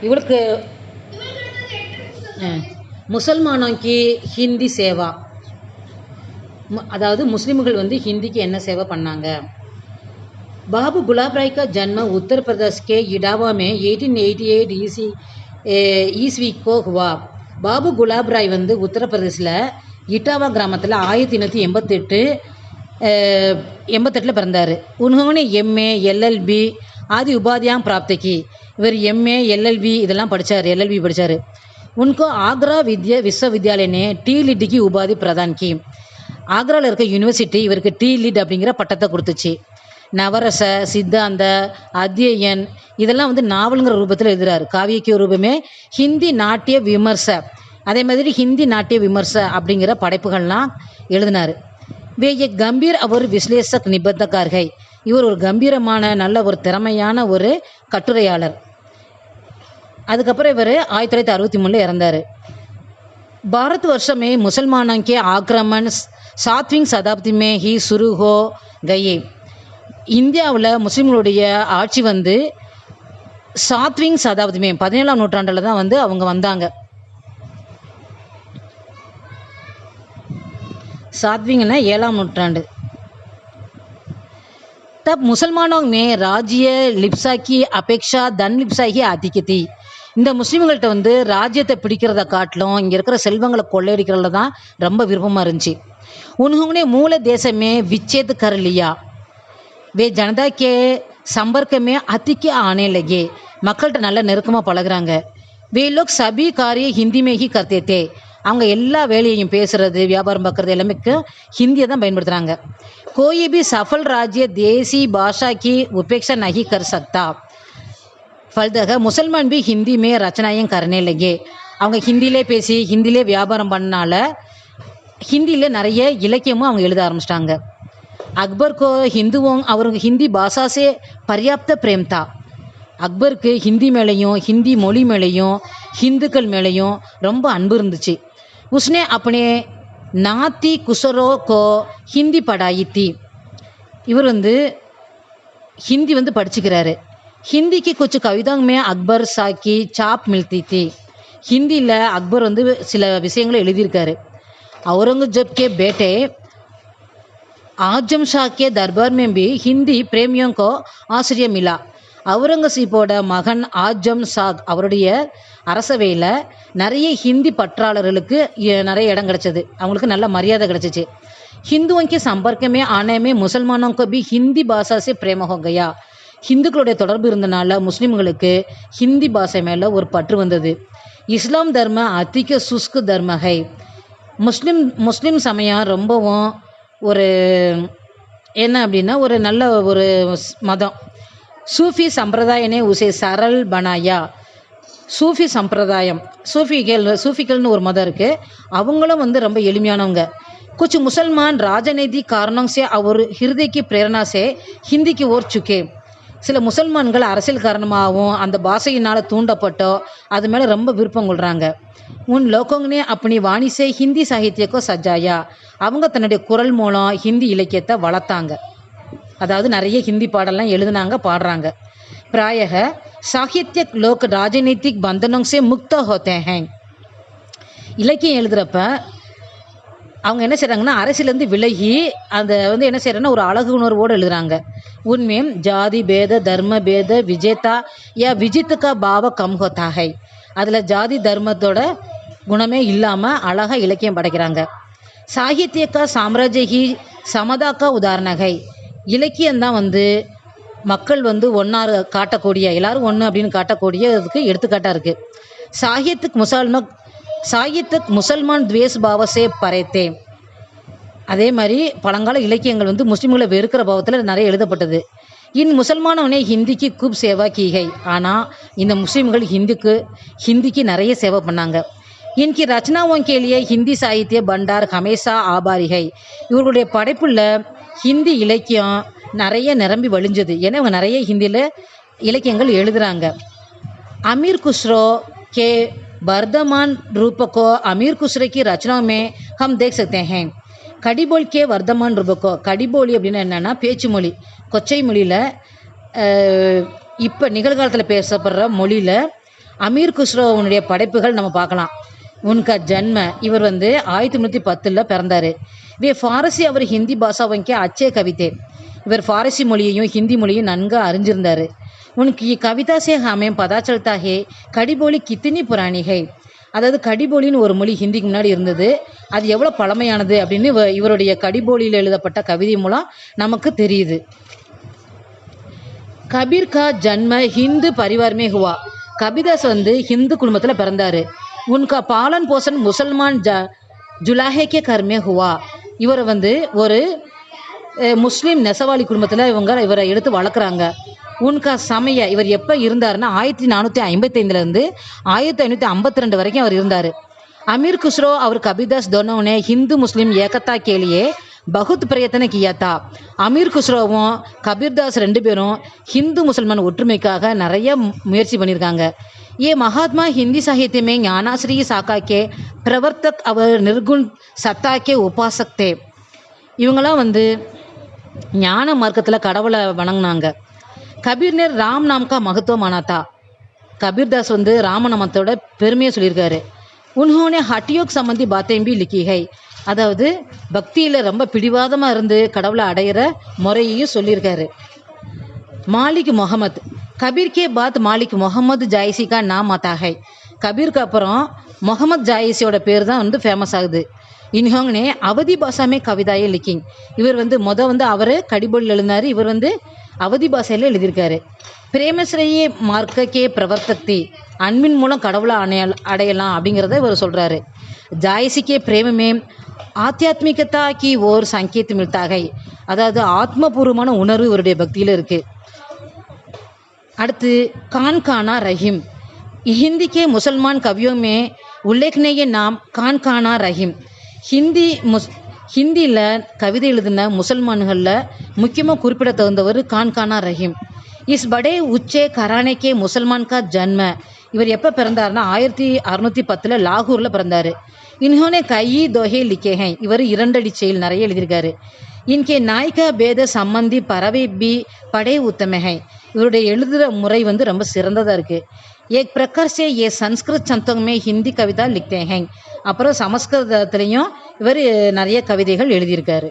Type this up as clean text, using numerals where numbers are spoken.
இவளுக்கு मुसलमानों की हिंदी सेवा அதாவது முஸ்லிம்கள் வந்து ஹிந்திக்கு என்ன சேவை பண்ணாங்க. बाबू गुलाब राय का जन्म उत्तर प्रदेश के इटावा में 1888 ईस्वी को हुआ. பாபு குலாப் ராய் வந்து உத்தரப்பிரதேசில் இட்டாவா கிராமத்தில் 1888 பிறந்தார். उन्होंने MA LLB आदि उपाधियां प्राप्त की. இவர் MA LLB இதெல்லாம் படித்தார், LLB படித்தார். उनको आगरा विश्वविद्यालय ने टी लिड की उपाधि प्रदान की. ஆக்ராவில் இருக்க யூனிவர்சிட்டி இவருக்கு டி லிட் அப்படிங்கிற பட்டத்தை கொடுத்துச்சு. நவரச சித்தாந்த அத்தியன் இதெல்லாம் வந்து நாவலுங்கிற ரூபத்தில் எழுதுறாரு. காவியக்கிய ரூபமே ஹிந்தி நாட்டிய விமர்ச, அதே மாதிரி ஹிந்தி நாட்டிய விமர்ச அப்படிங்கிற படைப்புகள்லாம் எழுதினார். வே எ கம்பீர் அவர் விஸ்லேஷக் நிபந்தகார்கை. இவர் ஒரு கம்பீரமான நல்ல ஒரு திறமையான ஒரு கட்டுரையாளர். அதுக்கப்புறம் இவர் 1963 இறந்தார். भारत वर्ष में मुसलमानों के आक्रमण 7वीं शताब्दी में ही शुरू हो गए. இந்தியாவில் முஸ்லீம்களுடைய ஆட்சி வந்து 7वीं शताब्दी में 17ஆம் நூற்றாண்டில் தான் வந்து அவங்க வந்தாங்க. 7वींனா 7ஆம் நூற்றாண்டு. तब मुसलमानों में राज्य लिप्सा की अपेक्षा धन लिप्सा ही अधिक थी. இந்த முஸ்லீம்கள்கிட்ட வந்து ராஜ்யத்தை பிடிக்கிறத காட்டிலும் இங்கே இருக்கிற செல்வங்களை கொள்ளையடிக்கிறதுல தான் ரொம்ப விருப்பமாக இருந்துச்சு. उन्होंने मूल देश में विच्छेद कर लिया. वे जनता के संपर्क में अधिक आने लगे. மக்கள்கிட்ட நல்ல நெருக்கமாக பழகுறாங்க. वे लोग सभी कार्य हिंदी में ही करते थे. அவங்க எல்லா வேலையையும் பேசுறது வியாபாரம் பார்க்குறது எல்லாமே ஹிந்தியை தான் பயன்படுத்துகிறாங்க. कोई भी सफल राज्य देसी भाषा की उपेक्षा नहीं कर सकता. फलतः मुसलमान भी हिंदी में रचनाएं करने लगे. அவங்க ஹிந்திலே பேசி ஹிந்திலே வியாபாரம் பண்ணனால ஹிந்தியில் நிறைய இலக்கியமும் அவங்க எழுத ஆரம்பிச்சிட்டாங்க. அக்பருக்கு ஹிந்துவும் அவருக்கு ஹிந்தி பாஷாசே பர்யாப்த பிரேம் தா. அக்பருக்கு ஹிந்தி மேலேயும் ஹிந்தி மொழி மேலேயும் ஹிந்துக்கள் மேலேயும் ரொம்ப அன்பு இருந்துச்சு. உஸ்னே अपने नाती कुशरो को हिंदी पढ़ाई थी. இவர் வந்து ஹிந்தி வந்து படிச்சுக்கிறாரு. ஹிந்திக்கு कुछ कविताओं में अकबर शाह की छाप मिलती थी. ஹிந்தியில் அக்பர் வந்து சில விஷயங்களை எழுதியிருக்காரு. औरंगजेब के बेटे आजम शाह के दरबार में भी हिंदी प्रेमियों को आश्रय मिला. அவுரங்கசீப்போட மகன் ஆஜம் ஷாக் அவருடைய அரசவையில் நிறைய ஹிந்தி பற்றாளர்களுக்கு நிறைய இடம் கிடச்சிது, அவங்களுக்கு நல்ல மரியாதை கிடச்சிச்சு. हिंदुओं के संपर्क में आने में मुसलमानों को भी हिंदी भाषा से प्रेम हो गया. ஹிந்துக்களுடைய தொடர்பு இருந்தனால முஸ்லீம்களுக்கு ஹிந்தி பாஷை மேலே ஒரு பற்று வந்தது. இஸ்லாம் தர்ம அதிக சுஸ்கு தர்மகை. முஸ்லீம் சமயம் ரொம்பவும் ஒரு என்ன அப்படின்னா ஒரு நல்ல ஒரு மதம். சூஃபி சம்பிரதாயனே உசே சரல் பனாயா. சூஃபி சம்பிரதாயம், சூஃபிகள்னு ஒரு மதம் இருக்குது, அவங்களும் வந்து ரொம்ப எளிமையானவங்க. कुछ मुसलमान राजनीतिक कारणों से और हृदय की प्रेरणा से हिंदी की ओर झुके. சில முசல்மான்கள் அரசியல் காரணமாகவும் அந்த பாஷையினால் தூண்டப்பட்டோ அது மேலே ரொம்ப விருப்பம் கொள்கிறாங்க. உன் லோகோங்கனே அப்படி வாணிசே ஹிந்தி சாகித்யக்கோ சஜாயா. அவங்க தன்னுடைய குரல் மூலம் ஹிந்தி இலக்கியத்தை வளர்த்தாங்க. அதாவது நிறைய ஹிந்தி பாடலாம் எழுதுனாங்க, பாடுறாங்க. பிராயக சாகித்ய லோக் ராஜநீதிக் பந்தனோं से मुक्त होते हैं. இலக்கியம் எழுதுகிறப்ப அவங்க என்ன செய்கிறாங்கன்னா அரசியலேருந்து விலகி அந்த வந்து என்ன செய்கிறாங்கன்னா ஒரு அழகு உணர்வோடு எழுதுகிறாங்க. உண்மையும் ஜாதி பேத தர்ம பேத விஜேதா யா விஜித்துக்கா பாவ கம் ஹோத்தா ஹை. அதில் ஜாதி தர்மத்தோட குணமே இல்லாமல் அழகாக இலக்கியம் படைக்கிறாங்க. சாகித்யக்கா சாம்ராஜ்யகி சமதாக்கா உதாரணகை. இலக்கியம்தான் வந்து மக்கள் வந்து ஒன்றா காட்டக்கூடிய, எல்லாரும் ஒன்று அப்படின்னு காட்டக்கூடியதுக்கு எடுத்துக்காட்டாக இருக்குது. சாகித்யக் முசல்மான் துவேஷ் பாவசே பரேத்தே. அதே மாதிரி பழங்கால இலக்கியங்கள் வந்து முஸ்லீம்களை வெறுக்கிற பாவத்தில் நிறைய எழுதப்பட்டது. முசல்மானவனே ஹிந்திக்கு கூப் சேவா கீகை. ஆனால் இந்த முஸ்லீம்கள் ஹிந்திக்கு நிறைய சேவை பண்ணாங்க. இன்கி ரச்சனாவோं के लिए ஹிந்தி சாகித்ய பண்டார் ஹமேஷா ஆபாரிகை. இவர்களுடைய படைப்புள்ள ஹிந்தி இலக்கியம் நிறைய நிரம்பி வழிஞ்சது. ஏன்னா இவங்க நிறைய ஹிந்தியில் இலக்கியங்கள் எழுதுகிறாங்க. अमीर खुसरो के वर्धमान रूप को अमीर खुसरो की रचनाओं में हम देख सकते हैं. கடிபோல் கே வர்தமான் ரூபக்கோ. கடிபோலி அப்படின்னு என்னென்னா பேச்சு மொழி, கொச்சை மொழியில் இப்போ நிகழ்காலத்தில் பேசப்படுற மொழியில் அமீர் குஸ்ரோவுடைய படைப்புகள் நம்ம பார்க்கலாம். உன்கா ஜன்ம இவர் வந்து 1310 பிறந்தார். வே ஃபாரசி அவர் ஹிந்தி பாஷாவங்க அச்சே கவிதை. இவர் ஃபாரசி மொழியையும் ஹிந்தி மொழியும் நன்கு அறிஞ்சிருந்தார். உனக்கு கவிதா சே ஹமே பதா சல்தா ஹே கடிபோலி கித்தினி புராணி ஹை. அதாவது கடிபோலின்னு ஒரு மொழி ஹிந்திக்கு முன்னாடி இருந்தது, அது எவ்வளோ பழமையானது அப்படின்னு இவருடைய கடிபோலியில் எழுதப்பட்ட கவிதை மூலம் நமக்கு தெரியுது. கபீர் கா ஜன்ம ஹிந்து பரிவாரமே ஹுவா. கபிதாஸ் வந்து ஹிந்து குடும்பத்தில் பிறந்தார். உன்கா பாலன் போசன் முசல்மான் ஜுலாஹே கே கர்மே ஹுவா. இவரை வந்து ஒரு முஸ்லீம் நெசவாளி குடும்பத்தில் இவரை எடுத்து வளர்க்குறாங்க. உன்கா சமய இவர் எப்போ இருந்தாருன்னா 1455 1552 வரைக்கும் அவர் இருந்தார். अमीर खुसरो और कबीरदास दोनों ने हिंदू मुस्लिम एकता के लिए बहुत प्रयत्न किया था. அமீர் குஸ்ரோவும் கபீர்தாஸ் 2 பேரும் ஹிந்து முசல்மான் ஒற்றுமைக்காக நிறைய முயற்சி பண்ணியிருக்காங்க. ये महात्मा हिंदी साहित्य में ज्ञानाश्री शाखा के प्रवर्तक और निर्गुण सत्ता के उपासक थे. இவங்களாம் வந்து ஞான மார்க்கத்தில் கடவுளை வணங்கினாங்க. கபீர் ने राम नाम का महत्व माना था. கபீர்தாஸ் வந்து ராமநாமத்தோட பெருமையை சொல்லியிருக்காரு. उन्होंने हठयोग संबंधी बातें भी लिखी है. அதாவது பக்தியில் ரொம்ப பிடிவாதமாக இருந்து கடவுளை அடையிற முறையையும் சொல்லியிருக்காரு. மாலிக் முகமது கபீர் கே பாத் மாலிக் முகமது ஜாயிசி கா நாம் आता है. கபீருக்கு அப்புறம் முகமது ஜாயிசியோட பேர் தான் வந்து ஃபேமஸ் ஆகுது. இன்ஹோங்னே அவதி பாஷாமே கவிதாயை லிக்கிங். இவர் வந்து அவர் கடிபொழில் எழுதினார். இவர் வந்து அவதி பாஷையில் எழுதியிருக்காரு. பிரேமஸ்ரயே மார்க்கே பிரவர்த்தக்தி. அன்பின் மூலம் கடவுளை அடையலாம் அப்படிங்கிறத இவர் சொல்கிறாரு. ஜாயசிக்கே பிரேமமே ஆத்தியாத்மிகதா கி ஓர் சங்கேத் மில்தாகை. அதாவது ஆத்மபூர்வமான உணர்வு இவருடைய பக்தியில் இருக்குது. அடுத்து கான்கானா ரஹீம். हिंदी के मुसलमान कवियों में उल्लेखनीय नाम कानकाना रहीम. ஹிந்தியில் கவிதை எழுதின முசல்மான்களில் முக்கியமாக குறிப்பிட தகுந்தவர் கான்கானா ரஹீம். இஸ் படே உச்சே கரானேக்கே முசல்மான் கா ஜன்ம. இவர் எப்போ பிறந்தார்னா 1610 லாகூரில் பிறந்தார். இன்ஹோனே கயி தோஹே லிக்கே ஹை. இவர் 2 அடி செயல் நிறைய எழுதியிருக்காரு. இன்கே நாய்கா பேத சம்பந்தி பறவை பி படே உத்தமே ஹை. இவருடைய எழுதுகிற முறை வந்து ரொம்ப சிறந்ததாக இருக்குது. एक प्रकार से ये संस्कृत संतों में हिंदी कविता लिखते हैं. அப்புறம் சமஸ்கிருதத்துலேயும் இவர் நிறைய கவிதைகள் எழுதியிருக்காரு.